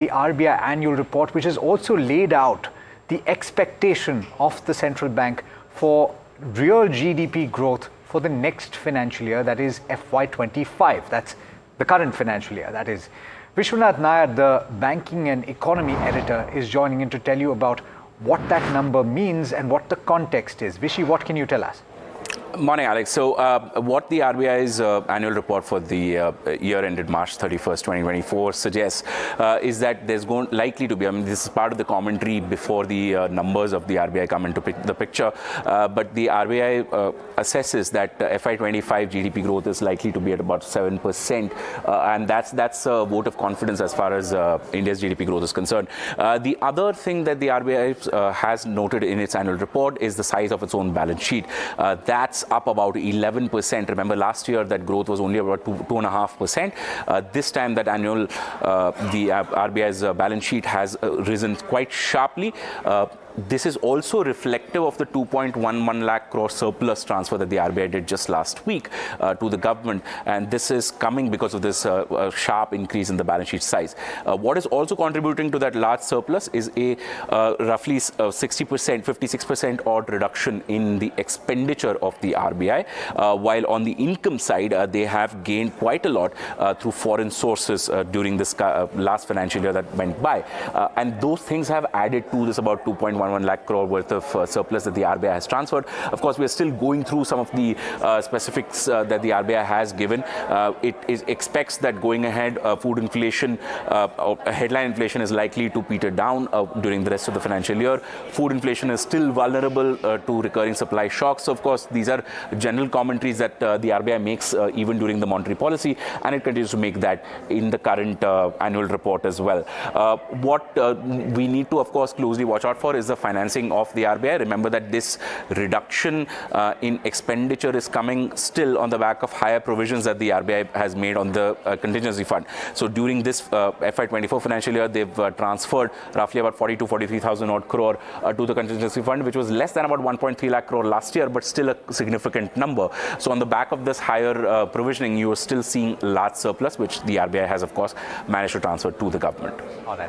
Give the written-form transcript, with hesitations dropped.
the RBI annual report, which has also laid out the expectation of the central bank for real GDP growth for the next financial year, that is FY25. That's the current financial year, that is. Vishwanath Nair, the banking and economy editor, is joining in to tell you about what that number means and what the context is. Vishy, what can you tell us? Morning, Alex. So what the RBI's annual report for the year ended March 31st, 2024 suggests is that there's likely to be, this is part of the commentary before the numbers of the RBI come into the picture, but the RBI assesses that FY25 GDP growth is likely to be at about 7%, and that's a vote of confidence as far as India's GDP growth is concerned. The other thing that the RBI has noted in its annual report is the size of its own balance sheet. That's up about 11%. Remember, last year that growth was only about 2.5%. This time that annual, the RBI's balance sheet has risen quite sharply. This is also reflective of the 2.11 lakh crore surplus transfer that the RBI did just last week to the government, and this is coming because of this sharp increase in the balance sheet size. What is also contributing to that large surplus is a roughly 60%, 56% odd reduction in the expenditure of the RBI, while on the income side they have gained quite a lot through foreign sources during this last financial year that went by, and those things have added to this about 2.11 lakh crore worth of surplus that the RBI has transferred. Of course, we are still going through some of the specifics that the RBI has given. It expects that going ahead, food inflation, headline inflation is likely to peter down during the rest of the financial year. Food inflation is still vulnerable to recurring supply shocks. So, of course, these are general commentaries that the RBI makes even during the monetary policy, and it continues to make that in the current annual report as well. What we need to, of course, closely watch out for is the financing of the RBI. Remember that this reduction in expenditure is coming still on the back of higher provisions that the RBI has made on the contingency fund. So during this FY24 financial year, they've transferred roughly about 40 to 43,000 odd crore to the contingency fund, which was less than about 1.3 lakh crore last year, but still a significant number. So on the back of this higher provisioning, you are still seeing large surplus, which the RBI has, of course, managed to transfer to the government. All right.